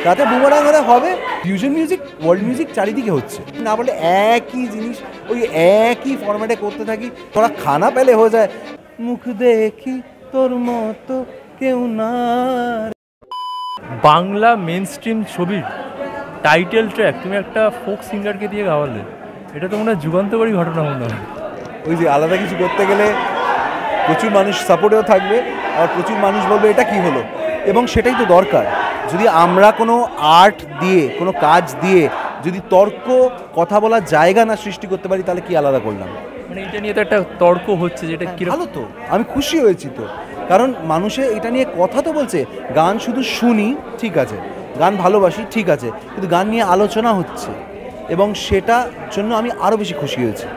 তাতে বুমারাং হলে হবে। ফিউশন মিউজিক, ওয়ার্ল্ড মিউজিক চারিদিকে হচ্ছে, না বলে একই জিনিস ওই একই ফরম্যাটে করতে থাকি। তোরা খানা পেলে হয়ে যায় মুখ দেখি তোর মতো কেউ না। বাংলা মেন স্ট্রিম ছবির টাইটেল ট্র্যাক তুমি একটা ফোক সিঙ্গারকে দিয়ে গাওয়ালে, এটা তো মনে হয় যুগান্তকারী ঘটনা মনে হয়। ওই যে আলাদা কিছু করতে গেলে প্রচুর মানুষ সাপোর্টেও থাকবে, আর প্রচুর মানুষ বলবে এটা কি হলো, এবং সেটাই তো দরকার। যদি আমরা কোনো আর্ট দিয়ে, কোনো কাজ দিয়ে যদি তর্ক, কথা বলার জায়গা না সৃষ্টি করতে পারি, তাহলে কি আলাদা করলাম? মানে এটা নিয়ে তো একটা তর্ক হচ্ছে, যেটা কি ভালো তো, আমি খুশি হয়েছি তো, কারণ মানুষে এটা নিয়ে কথা তো বলছে। গান শুধু শুনি ঠিক আছে, গান ভালোবাসি ঠিক আছে, কিন্তু গান নিয়ে আলোচনা হচ্ছে, এবং সেটার জন্য আমি আরও বেশি খুশি হয়েছি।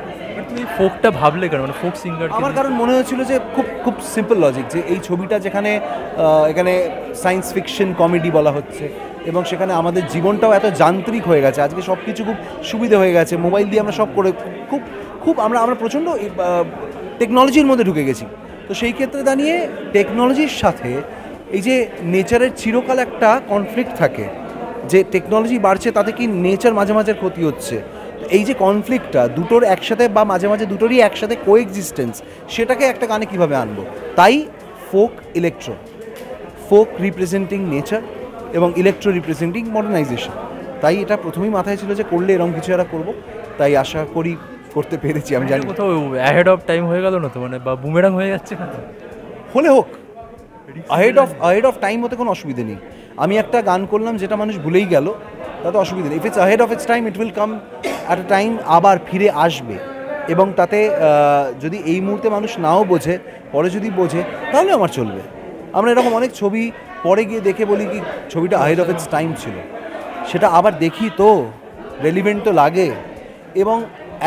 তুমি ফোকটা ভাবলে কেন, মানে ফোক সিঙ্গার? আমার কারণ মনে হয়েছিল যে খুব খুব সিম্পল লজিক, যে এই ছবিটা যেখানে এখানে সায়েন্স ফিকশন কমেডি বলা হচ্ছে, এবং সেখানে আমাদের জীবনটাও এত যান্ত্রিক হয়ে গেছে, আজকে সব কিছু খুব সুবিধা হয়ে গেছে, মোবাইল দিয়ে আমরা সব করে খুব খুব আমরা প্রচণ্ড টেকনোলজির মধ্যে ঢুকে গেছি। তো সেই ক্ষেত্রে দাঁড়িয়ে টেকনোলজির সাথে এই যে নেচারের চিরকাল একটা কনফ্লিক্ট থাকে, যে টেকনোলজি বাড়ছে তাতে কি নেচার মাঝে মাঝে ক্ষতি হচ্ছে, এই যে কনফ্লিক্টটা দুটোর একসাথে বা মাঝে মাঝে দুটোরই একসাথে কোএক্সিস্টেন্স, সেটাকে একটা গানে কীভাবে আনবো। তাই folk electro, folk representing nature এবং ইলেকট্রো রিপ্রেজেন্টিং মডার্নাইজেশন, তাই এটা প্রথমেই মাথায় ছিল যে করলে এরকম কিছু একটা করবো, তাই আশা করি করতে পেরেছি। আমি জানি কোথাও অ্যাহেড অফ টাইম হয়ে গেল না তো, মানে বা বুমেরাং হয়ে যাচ্ছে না, হলে হোক, আহেড অফ টাইম হতে কোনো অসুবিধে নেই। আমি একটা গান করলাম যেটা মানুষ ভুলেই গেল, তাতে অসুবিধা নেই। If it's ahead of its time, it will come at a time, আবার ফিরে আসবে, এবং তাতে যদি এই মুহূর্তে মানুষ নাও বোঝে, পরে যদি বোঝে, তাহলে আমার চলবে। আমরা এরকম অনেক ছবি পরে গিয়ে দেখে বলি কি ছবিটা আহেড অফ ইটস টাইম ছিল, সেটা আবার দেখি তো রেলিভেন্ট তো লাগে। এবং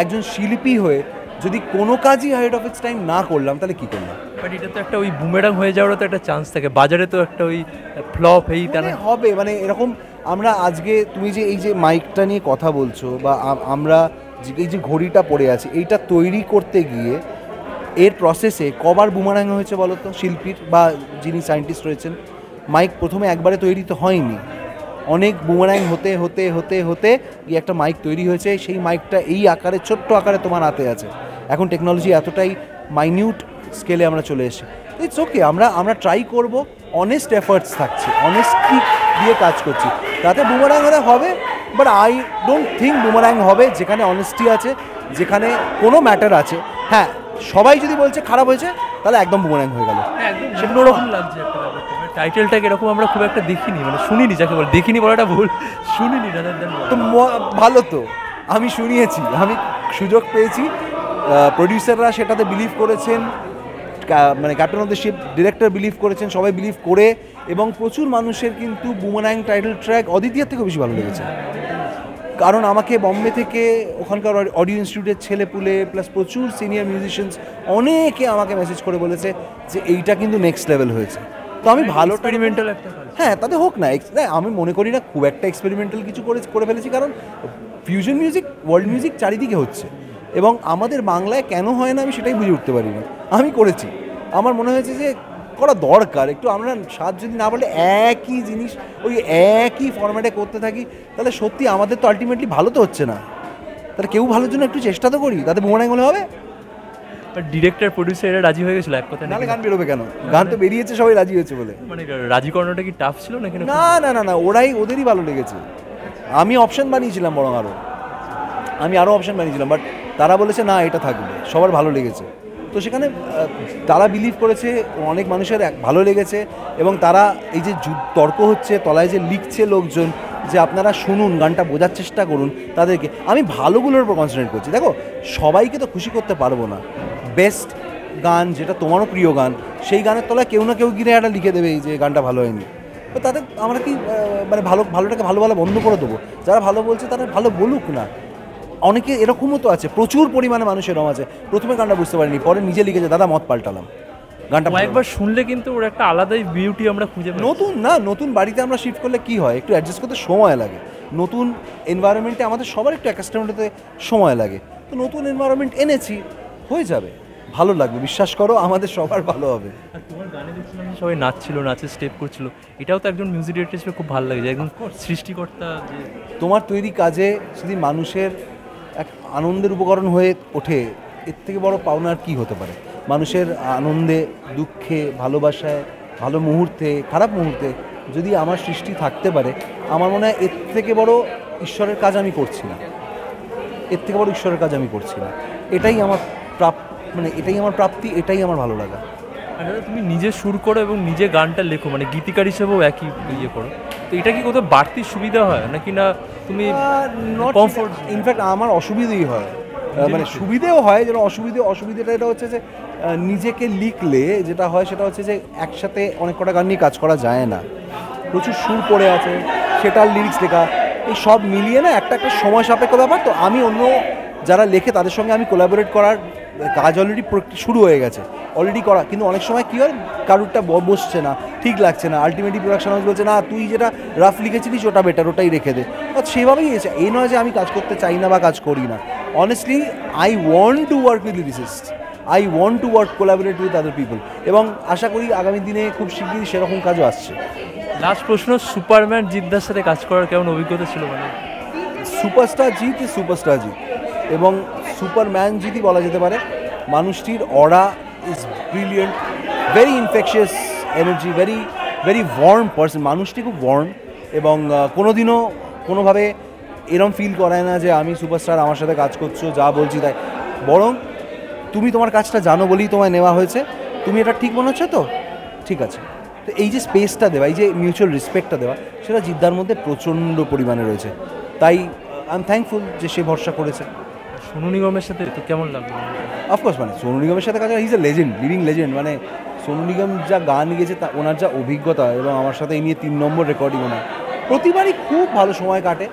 একজন শিল্পী হয়ে যদি কোনো কাজই আহেড অফ ইটস টাইম না করলাম, তাহলে কী করলাম? বাট এটা তো একটা ওই বুমেরাং হয়ে যাওয়ারও তো একটা চান্স থাকে, বাজারে তো একটা ওই ফ্লপ এই তারা হবে। মানে এরকম আমরা আজকে তুমি যে এই যে মাইকটা নিয়ে কথা বলছো, বা আমরা এই যে ঘড়িটা পড়ে আছে, এইটা তৈরি করতে গিয়ে এর প্রসেসে কবার বুমেরাং হয়েছে বলো তো শিল্পীর বা যিনি সায়েন্টিস্ট রয়েছেন? মাইক প্রথমে একবারে তৈরি তো হয়নি, অনেক বুমেরাং হতে হতে হতে হতে এই একটা মাইক তৈরি হয়েছে। সেই মাইকটা এই আকারে, ছোট্ট আকারে তোমার হাতে আছে। এখন টেকনোলজি এতটাই মাইনিউট স্কেলে আমরা চলে এসেছি, ইটস ওকে। আমরা ট্রাই করব, অনেস্ট এফার্টস থাকছে, অনেস্টি দিয়ে কাজ করছি, তাতে বুমেরাং হলে হবে। But I don't think boomerang হবে যেখানে অনেস্টি আছে, যেখানে কোনো ম্যাটার আছে। হ্যাঁ, সবাই যদি বলছে খারাপ হয়েছে, তাহলে একদম বুমেরাং হয়ে গেল, সেটা ওরকম লাগছে একটা ব্যাপারটা। টাইটেলটাকে এরকম আমরা খুব একটা দেখিনি, মানে শুনিনি, যাকে বলে দেখিনি বলাটা ভুল, শুনিনি দাদা। তো ভালো তো, আমি শুনিয়েছি, আমি সুযোগ পেয়েছি, প্রডিউসাররা সেটাতে বিলিভ করেছেন, মানে captain of the ship director believe করেছেন, সবাই বিলিভ করে, এবং প্রচুর মানুষের কিন্তু বুমেরাং টাইটেল ট্র্যাক অদ্বিতীয়ার থেকেও বেশি ভালো লেগেছে। কারণ আমাকে বম্বে থেকে ওখানকার অডিও ইনস্টিটিউটের ছেলেপুলে প্লাস প্রচুর সিনিয়র মিউজিশিয়ানস অনেকে আমাকে মেসেজ করে বলেছে যে এইটা কিন্তু নেক্সট লেভেল হয়েছে। তো আমি ভালো এক্সপেরিমেন্টাল একটা, হ্যাঁ তাতে হোক না, আমি মনে করি না খুব একটা এক্সপেরিমেন্টাল কিছু করে ফেলেছি, কারণ ফিউশন মিউজিক, ওয়ার্ল্ড মিউজিক চারিদিকে হচ্ছে, এবং আমাদের বাংলায় কেন হয় না আমি সেটাই বুঝে উঠতে পারি না। আমি করেছি, আমার মনে হয়েছে যে করা দরকার একটু। আমরা স্বাদ যদি না বলে একই জিনিস ওই একই ফরম্যাটে করতে থাকি, তাহলে সত্যি আমাদের তো আলটিমেটলি ভালো তো হচ্ছে না। তাহলে কেউ ভালোর জন্য একটু চেষ্টা তো করি, তাতে বুমেরাং হলে হবে। ডিরেক্টর প্রডিউসার এরা রাজি হয়ে গেছিল এক কথা, নাহলে গান বেরোবে কেন? গান তো বেরিয়েছে, সবাই রাজি হয়েছে বলে। মানে রাজি করানোটা কি টাফ ছিল নাকি? না, ওদেরই ভালো লেগেছে। আমি অপশন বানিয়েছিলাম, বরং আমি আরও অপশন বানিয়েছিলাম, বাট তারা বলেছে না এটা থাকবে, সবার ভালো লেগেছে। তো সেখানে তারা বিলিভ করেছে, অনেক মানুষের ভালো লেগেছে, এবং তারা এই যে তর্ক হচ্ছে, তলায় যে লিখছে লোকজন যে আপনারা শুনুন, গানটা বোঝার চেষ্টা করুন, তাদেরকে আমি ভালোগুলোর উপর কনসেন্ট্রেট করছি। দেখো, সবাইকে তো খুশি করতে পারবো না। বেস্ট গান যেটা তোমারও প্রিয় গান, সেই গানের তলায় কেউ না কেউ গিয়ে একটা লিখে দেবে এই যে গানটা ভালো হয়নি। তো তাতে আমরা কি মানে ভালোটাকে ভালো বন্ধ করে দেবো? যারা ভালো বলছে তারা ভালো বলুক না। অনেকে এরকমও তো আছে, প্রচুর পরিমাণে মানুষ এরকম আছে, প্রথমে গানটা বুঝতে পারিনি, পরে নিজে লিখেছে দাদা মত পাল্টালাম, গানটা একবার শুনলে কিন্তু ওর একটা আলাদাই বিউটি আমরা খুঁজে পাই। নতুন বাড়িতে আমরা শিফট করলে কি হয়, একটু অ্যাডজাস্ট করতে সময় লাগে। নতুন এনভায়রনমেন্টে আমাদের সবার একটু অ্যাকাস্টমড হতে সময় লাগে। তো নতুন এনভায়রনমেন্ট এনেছি, হয়ে যাবে। ভালো লাগবে, বিশ্বাস করো আমাদের সবার ভালো হবে। আর তোমার গানে দেখছিলাম যে সবাই নাচছিল, নাচের স্টেপ করছিল, এটাও তো একজন মিউজিক ডিরেক্টর হিসেবে খুব ভালো লাগে, যে একজন সৃষ্টিকর্তা যে তোমার তৈরি কাজে যদি মানুষের এক আনন্দের উপকরণ হয়ে ওঠে, এর থেকে বড় পাওনা আর কী হতে পারে? মানুষের আনন্দে, দুঃখে, ভালোবাসায়, ভালো মুহূর্তে, খারাপ মুহূর্তে যদি আমার সৃষ্টি থাকতে পারে, আমার মনে হয় এর থেকে বড় ঈশ্বরের কাজ আমি করছি না, এর থেকে বড় ঈশ্বরের কাজ আমি করছি না। এটাই আমার এটাই আমার প্রাপ্তি, এটাই আমার ভালো লাগা। আর দাদা তুমি নিজে সুর করো এবং নিজে গানটা লেখো, মানে গীতিকার হিসেবেও একই ইয়ে করো, তো এটা কি কোথাও বাড়তি সুবিধা হয় নাকি না তুমি কমফোর্ট? ইনফ্যাক্ট আমার অসুবিধেই হয়, মানে সুবিধেও হয়, যেন অসুবিধাটা এটা হচ্ছে যে নিজেকে লিখলে যেটা হয় সেটা হচ্ছে যে একসাথে অনেক কটা গান নিয়ে কাজ করা যায় না, প্রচুর সুর পড়ে আছে, সেটার লিরিক্স লেখা, এই সব মিলিয়ে না একটা সময় সাপেক্ষ ব্যাপার। তো আমি অন্য যারা লেখে তাদের সঙ্গে আমি কোলাবোরেট করার কাজ অলরেডি শুরু হয়ে গেছে, অলরেডি করা, কিন্তু অনেক সময় কী হয়, কারুরটা বসছে না, ঠিক লাগছে না, আলটিমেটলি প্রোডাকশন হাউস বলছে না তুই যেটা রাফ লিখেছিলিস ওটা বেটার, ওটাই রেখে দে। সেভাবেই এসে এই নয় যে আমি কাজ করতে চাই না বা কাজ করি না। Honestly I want to work with lyricist, I want to work collaborate with other people, এবং আশা করি আগামী দিনে খুব শিগগিরই সেরকম কাজও আসছে। লাস্ট প্রশ্ন, সুপারম্যান জিদ্দার সাথে কাজ করার কেমন অভিজ্ঞতা ছিল? মানে superstar Jeet is superstar Jeet, এবং সুপারম্যান জিতই বলা যেতে পারে। মানুষটির aura is brilliant, very infectious energy, very very warm person. মানুষটি খুব ওয়ার্ম, এবং কোনোদিনও কোনোভাবে এরম ফিল করায় না যে আমি সুপারস্টার, আমার সাথে কাজ করছো, যা বলছি তাই। বরং তুমি তোমার কাজটা জানো বলেই তোমায় নেওয়া হয়েছে, তুমি এটা ঠিক মনে হচ্ছে তো ঠিক আছে। তো এই যে স্পেসটা দেওয়া, এই যে মিউচুয়াল রেসপেক্টটা দেওয়া, সেটা জিদ্দার মধ্যে প্রচণ্ড পরিমাণে রয়েছে। তাই আই এম থ্যাঙ্কফুল যে সে ভরসা করেছে। সোনু নিগমের সাথে তো কেমন লাগলো? অফকোর্স, মানে সোনু নিগমের সাথে কাজ, হিজ এ লেজেন্ড, লিভিং লেজেন্ড। মানে সোনু নিগম যা গান গেছে, তা ওনার যা অভিজ্ঞতা, এবং আমার সাথে এই নিয়ে 3 নম্বর রেকর্ডিং ওনার, প্রতিবারই খুব ভালো সময় কাটে।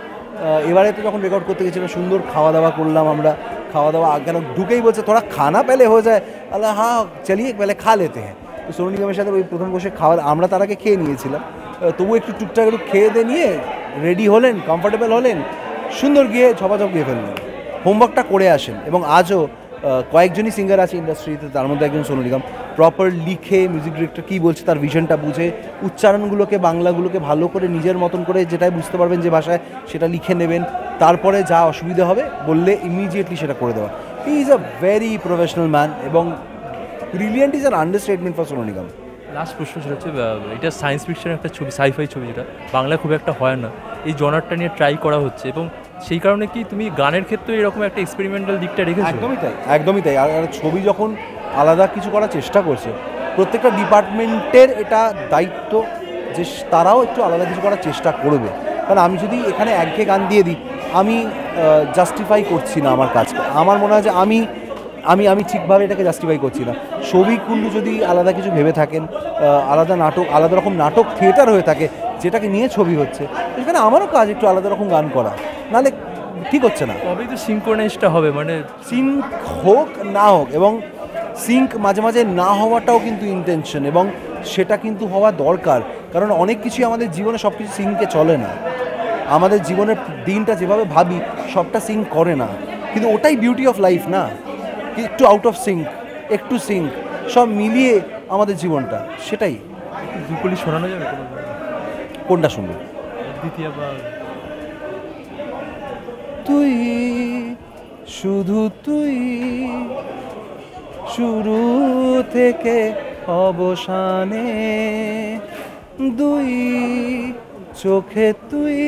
এবারে তো যখন রেকর্ড করতে গেছিলাম, সুন্দর খাওয়া দাওয়া করলাম আমরা, খাওয়া দাওয়া কেন ঢুকেই বলছে তোরা খানা পেলে হয়ে যায়, আল্লাহ হ্যাঁ চালিয়ে পেলে খা লেতে হ্যাঁ। তো সোনু নিগমের সাথে ওই প্রথম বসে খাওয়া, আমরা তার আগে খেয়ে নিয়েছিলাম, তবু একটু টুকটাক একটু খেয়ে দিয়ে নিয়ে রেডি হলেন, কমফর্টেবল হলেন, সুন্দর গিয়ে ঝপাঝপ গিয়ে ফেললেন, হোমওয়ার্কটা করে আসেন। এবং আজও কয়েকজনই সিঙ্গার আছে ইন্ডাস্ট্রিতে, তার মধ্যে একজন সোনু নিগম, প্রপার লিখে মিউজিক ডিরেক্টর কী বলছে তার ভিশনটা বুঝে, উচ্চারণগুলোকে, বাংলাগুলোকে ভালো করে নিজের মতন করে যেটাই বুঝতে পারবেন যে ভাষায়, সেটা লিখে নেবেন, তারপরে যা অসুবিধা হবে বললে ইমিডিয়েটলি সেটা করে দেওয়া। He is a very professional man, এবং brilliant is an understatement for Sonu Nigam. Last প্রশ্ন সেটা হচ্ছে, এটা সায়েন্স ফিকশনের একটা ছবি, সাইফাই ছবি, যেটা বাংলায় খুব একটা হয় না, এই জনারটা নিয়ে ট্রাই করা হচ্ছে, এবং সেই কারণে কি তুমি গানের ক্ষেত্রে এরকম একটা এক্সপেরিমেন্টাল দিকটা রেখেছো? একদমই তাই, একদমই তাই। আর ছবি যখন আলাদা কিছু করার চেষ্টা করছে, প্রত্যেকটা ডিপার্টমেন্টের এটা দায়িত্ব যে তারাও একটু আলাদা কিছু করার চেষ্টা করবে। কারণ আমি যদি এখানে একঘেয়ে গান দিয়ে দিই, আমি জাস্টিফাই করছি না আমার কাজকে। আমার মনে হয় যে আমি আমি আমি ঠিকভাবে এটাকে জাস্টিফাই করছি না। সৌভিক কুণ্ডু যদি আলাদা কিছু ভেবে থাকেন, আলাদা নাটক, আলাদা রকম নাটক থিয়েটার হয়ে থাকে যেটাকে নিয়ে ছবি হচ্ছে, সেখানে আমারও কাজ একটু আলাদা রকম গান করা, নাহলে ঠিক হচ্ছে না। তবেই তো সিঙ্ক্রোনাইজটা হবে, মানে সিঙ্ক হোক না হোক, এবং সিঙ্ক মাঝে মাঝে না হওয়াটাও কিন্তু ইন্টেনশন, এবং সেটা কিন্তু হওয়া দরকার। কারণ অনেক কিছুই আমাদের জীবনে সব কিছু সিঙ্কে চলে না, আমাদের জীবনের দিনটা যেভাবে ভাবি সবটা সিঙ্ক করে না, কিন্তু ওটাই বিউটি অফ লাইফ না, একটু আউট অফ সিঙ্ক, একটু সিঙ্ক, সব মিলিয়ে আমাদের জীবনটা, সেটাই। দুকলি শোনানো যাবে? কোনটা শুনবো? দ্বিতীয় বা তুই, শুধু তুই, শুরু থেকে অবসানে, দুই চোখে তুই,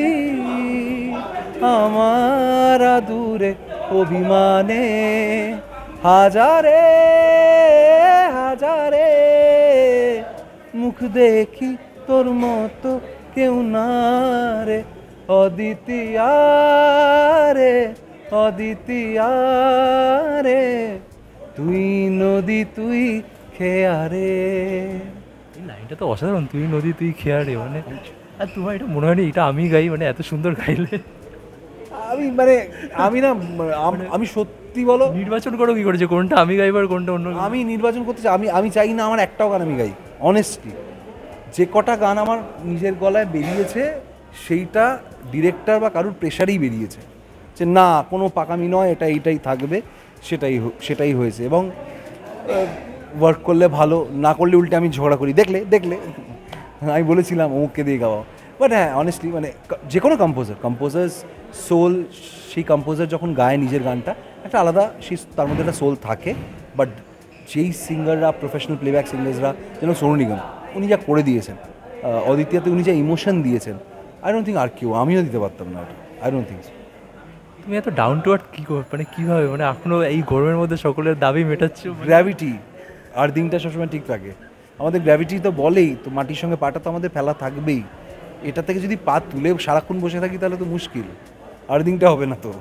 আমার আদুরে অভিমানে, হাজারে হাজারে মুখ দেখি তোর মতো কেউ না রে, অদ্বিতীয়া রে, অদ্বিতীয়া রে, তুই নদী তুই খেয়ারে। এই লাইনটা তো অসাধারণ, তুই নদী তুই খেয়ারে, মানে আর তোমার এটা মনে হয়নি এটা আমি গাই, মানে এত সুন্দর গাইলে? আমি না, আমি সত্যি বলো, নির্বাচন করো কি করে যে কোনটা আমি গাইবার কোনটা অন্য? আমি নির্বাচন করতে চাই, আমি চাই না আমার একটাও গান আমি গাই। অনেস্টলি যে কটা গান আমার নিজের গলায় বেরিয়েছে, সেইটা ডিরেক্টর বা কারুর প্রেশারেই বেরিয়েছে, যে না কোনো পাকামি নয়, এটা এইটাই থাকবে, সেটাই হয়েছে। এবং ওয়ার্ক করলে ভালো, না করলে উল্টে আমি ঝগড়া করি, দেখলে দেখলে আমি বলেছিলাম অমুককে দিয়ে গাওয়া। বাট হ্যাঁ, অনেস্টলি মানে যে কোনো কম্পোজার্স সোল, সেই কম্পোজার যখন গায় নিজের গানটা একটা আলাদা, তার মধ্যে একটা সোল থাকে। বাট যেই সিঙ্গাররা, প্রফেশনাল প্লেব্যাক সিঙ্গার্সরা, যেন সোনু নিগম, উনি যা করে দিয়েছেন, অদিতিয়াতে উনি যা ইমোশন দিয়েছেন, আই ডোন্ট থিঙ্ক আর কেউ, আমিও দিতে পারতাম না এটা, আই ডোন্ট থিঙ্ক। তুমি এত ডাউন টু আর্থ কী মানে কীভাবে, মানে এখনও এই গরমের মধ্যে সকলের দাবি মেটাচ্ছ? গ্র্যাভিটি আর দিনটা সবসময় ঠিক থাকে। আমাদের গ্র্যাভিটি তো বলেই তো, মাটির সঙ্গে পাটা তো আমাদের ফেলা থাকবেই। এটা থেকে যদি পা তুলে সারাক্ষণ বসে থাকি তাহলে তো মুশকিল, আর দিনটা হবে না তো।